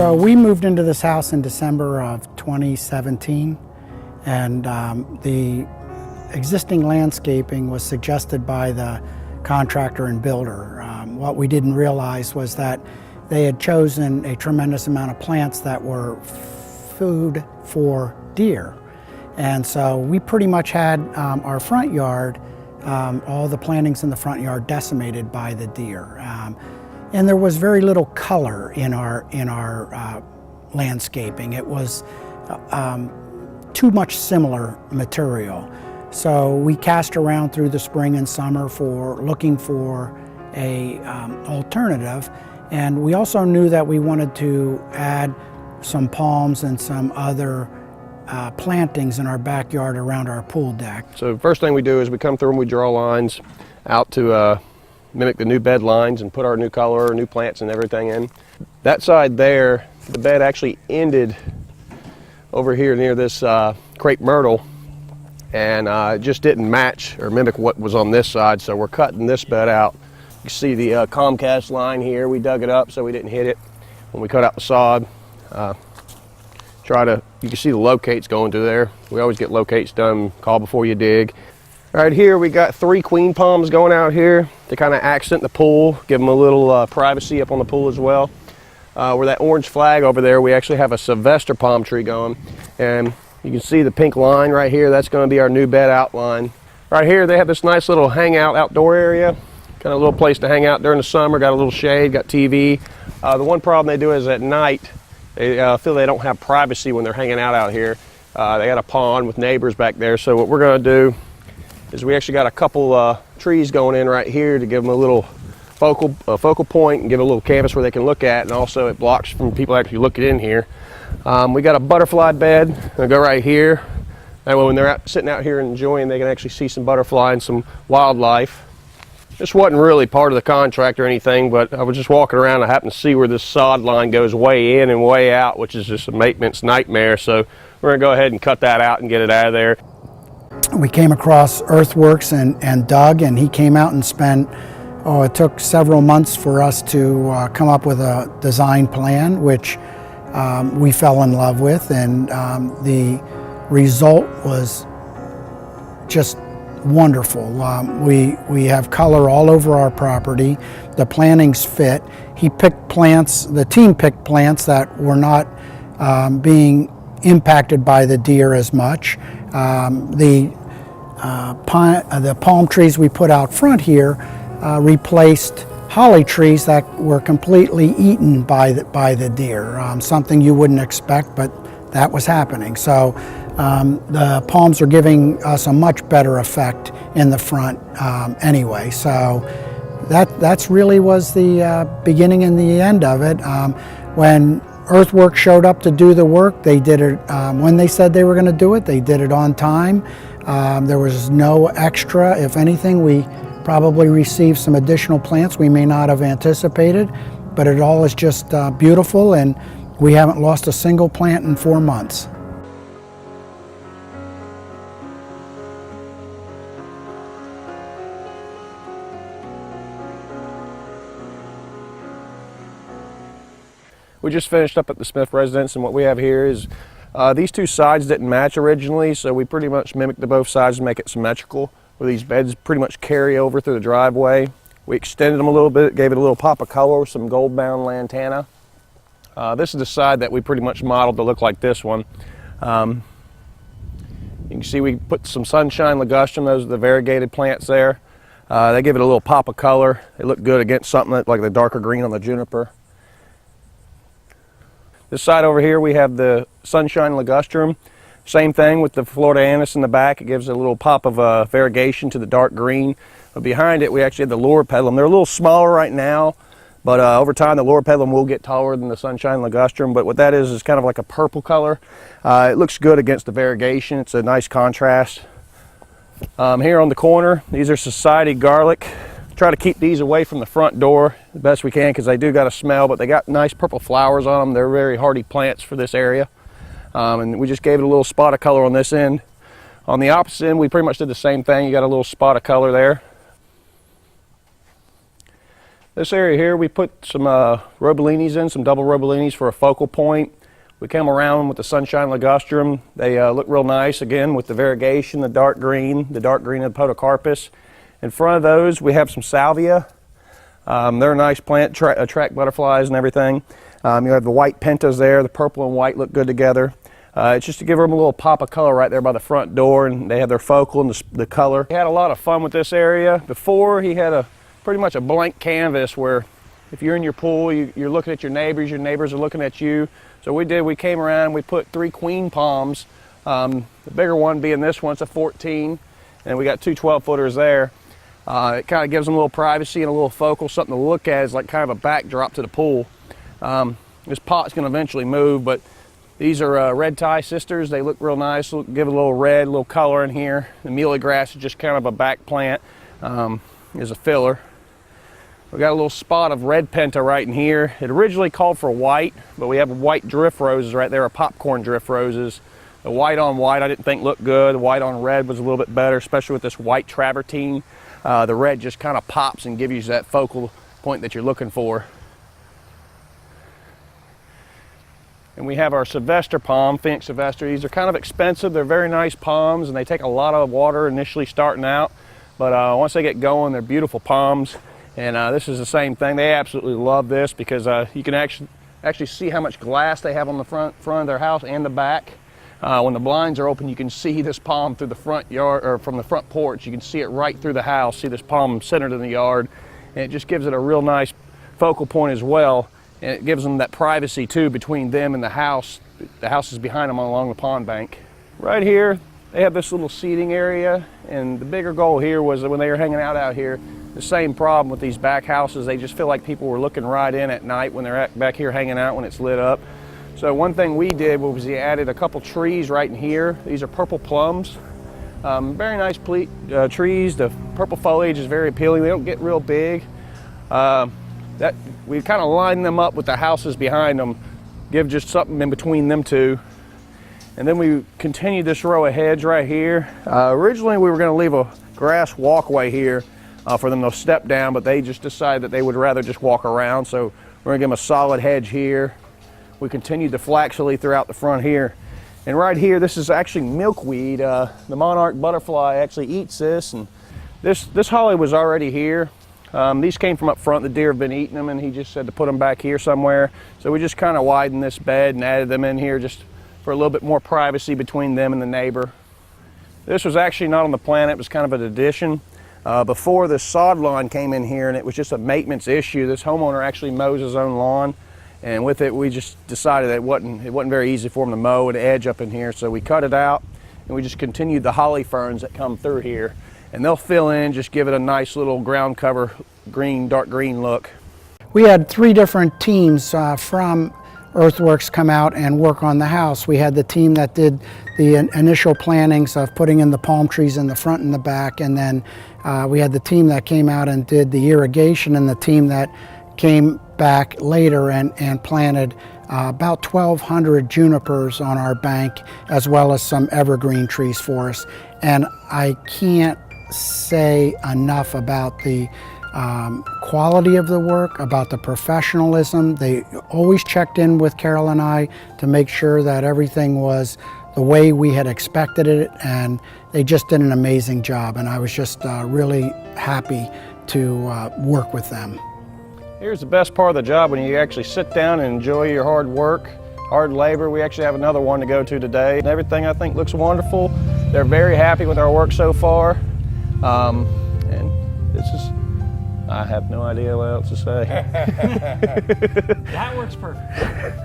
So we moved into this house in December of 2017, and the existing landscaping was suggested by the contractor and builder. What we didn't realize was that they had chosen a tremendous amount of plants that were food for deer. And so we pretty much had our front yard, all the plantings in the front yard decimated by the deer. And there was very little color in our landscaping. It was too much similar material. So we cast around through the spring and summer looking for a alternative. And we also knew that we wanted to add some palms and some other plantings in our backyard around our pool deck. So first thing we do is we come through and we draw lines out to mimic the new bed lines and put our new color, new plants and everything in. That side there, the bed actually ended over here near this crepe myrtle, and it just didn't match or mimic what was on this side, so we're cutting this bed out. You can see the Comcast line here. We dug it up so we didn't hit it when we cut out the sod. You can see the locates going through there. We always get locates done, call before you dig. Right here we got 3 queen palms going out here to kind of accent the pool, give them a little privacy up on the pool as well. Where that orange flag over there, we actually have a Sylvester palm tree going, and you can see the pink line right here. That's going to be our new bed outline. Right here they have this nice little hangout outdoor area, kind of a little place to hang out during the summer. Got a little shade, got TV. The one problem they do is at night they feel they don't have privacy when they're hanging out here. They got a pond with neighbors back there, so what we're going to do is we actually got a couple trees going in right here to give them a little focal point and give a little canvas where they can look at, and also it blocks from people actually looking in here. We got a butterfly bed. I'll go right here. That way when they're sitting out here and enjoying, they can actually see some butterfly and some wildlife. This wasn't really part of the contract or anything, but I was just walking around. I happened to see where this sod line goes way in and way out, which is just a maintenance nightmare. So we're going to go ahead and cut that out and get it out of there. We came across Earthworks and Doug, and he came out and spent, it took several months for us to come up with a design plan, which we fell in love with, and the result was just wonderful. We have color all over our property. The plantings fit. The team picked plants that were not being impacted by the deer as much. The palm trees we put out front here replaced holly trees that were completely eaten by the deer. Something you wouldn't expect, but that was happening. So the palms are giving us a much better effect in the front anyway. So that's really was the beginning and the end of it. When Earthworks showed up to do the work, they did it when they said they were going to do it. They did it on time. There was no extra. If anything, we probably received some additional plants we may not have anticipated, but it all is just beautiful, and we haven't lost a single plant in 4 months. We just finished up at the Smith residence, and what we have here is these two sides didn't match originally, so we pretty much mimicked the both sides to make it symmetrical, where these beds pretty much carry over through the driveway. We extended them a little bit, gave it a little pop of color with some gold bound lantana. This is the side that we pretty much modeled to look like this one. You can see we put some sunshine ligustrum. Those are the variegated plants there. They give it a little pop of color. They look good against something like the darker green on the juniper. This side over here we have the sunshine ligustrum. Same thing with the Florida anise in the back. It gives a little pop of variegation to the dark green. But behind it we actually have the Lord pedalum. They're a little smaller right now, but over time the Lord pedalum will get taller than the sunshine ligustrum. But what that is kind of like a purple color. It looks good against the variegation. It's a nice contrast. Here on the corner, these are society garlic. Try to keep these away from the front door the best we can because they do got a smell, but they got nice purple flowers on them. They're very hardy plants for this area. And we just gave it a little spot of color on this end. On the opposite end, we pretty much did the same thing. You got a little spot of color there. This area here, we put some Robollinis in, some double Robollinis for a focal point. We came around with the Sunshine Ligustrum. They look real nice, again, with the variegation, the dark green of the podocarpus. In front of those, we have some salvia. They're a nice plant, attract butterflies and everything. You have the white pentas there, the purple and white look good together. It's just to give them a little pop of color right there by the front door, and they have their focal and the color. He had a lot of fun with this area. Before, he had pretty much a blank canvas where if you're in your pool, you're looking at your neighbors are looking at you. So we came around, we put 3 queen palms, the bigger one being this one, it's a 14, and we got 2 12-footers there. It kind of gives them a little privacy and a little focal, something to look at as like kind of a backdrop to the pool. This pot's going to eventually move, but these are red tie sisters. They look real nice, give it a little red, a little color in here. The mealy grass is just kind of a back plant, is a filler. We got a little spot of red penta right in here. It originally called for white, but we have white drift roses right there, popcorn drift roses. The white on white I didn't think looked good. The white on red was a little bit better, especially with this white travertine. The red just kind of pops and gives you that focal point that you're looking for. And we have our Sylvester palm, Phoenix Sylvester. These are kind of expensive. They're very nice palms, and they take a lot of water initially starting out. But once they get going, they're beautiful palms. And this is the same thing. They absolutely love this because you can actually see how much glass they have on the front of their house and the back. When the blinds are open, you can see this palm through the front yard, or from the front porch. You can see it right through the house. See this palm centered in the yard, and it just gives it a real nice focal point as well. And it gives them that privacy too between them and the house. The house is behind them along the pond bank. Right here, they have this little seating area, and the bigger goal here was that when they were hanging out here, the same problem with these back houses. They just feel like people were looking right in at night when they're back here hanging out when it's lit up. So one thing we did was we added a couple trees right in here. These are purple plums. Very nice trees. The purple foliage is very appealing. They don't get real big. We kind of line them up with the houses behind them, give just something in between them two. And then we continued this row of hedge right here. Originally we were going to leave a grass walkway here for them to step down, but they just decided that they would rather just walk around. So we're going to give them a solid hedge here. We continued the flaxseed throughout the front here. And right here, this is actually milkweed. The monarch butterfly actually eats this, and this holly was already here. These came from up front. The deer have been eating them, and he just said to put them back here somewhere. So we just kind of widened this bed and added them in here just for a little bit more privacy between them and the neighbor. This was actually not on the plan. It was kind of an addition. Before this sod lawn came in here, and it was just a maintenance issue. This homeowner actually mows his own lawn, and with it we just decided that it wasn't very easy for him to mow and edge up in here, so we cut it out, and we just continued the holly ferns that come through here, and they'll fill in, just give it a nice little ground cover green, dark green look. We had 3 different teams from Earthworks come out and work on the house. We had the team that did the initial plantings of putting in the palm trees in the front and the back, and then we had the team that came out and did the irrigation, and the team that came back later and planted about 1,200 junipers on our bank, as well as some evergreen trees for us. And I can't say enough about the quality of the work, about the professionalism. They always checked in with Carol and I to make sure that everything was the way we had expected it, and they just did an amazing job, and I was just really happy to work with them. Here's the best part of the job, when you actually sit down and enjoy your hard work, hard labor. We actually have another one to go to today. And everything I think looks wonderful. They're very happy with our work so far. And this is, I have no idea what else to say. That works perfect.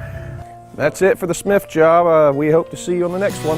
That's it for the Smith job. We hope to see you on the next one.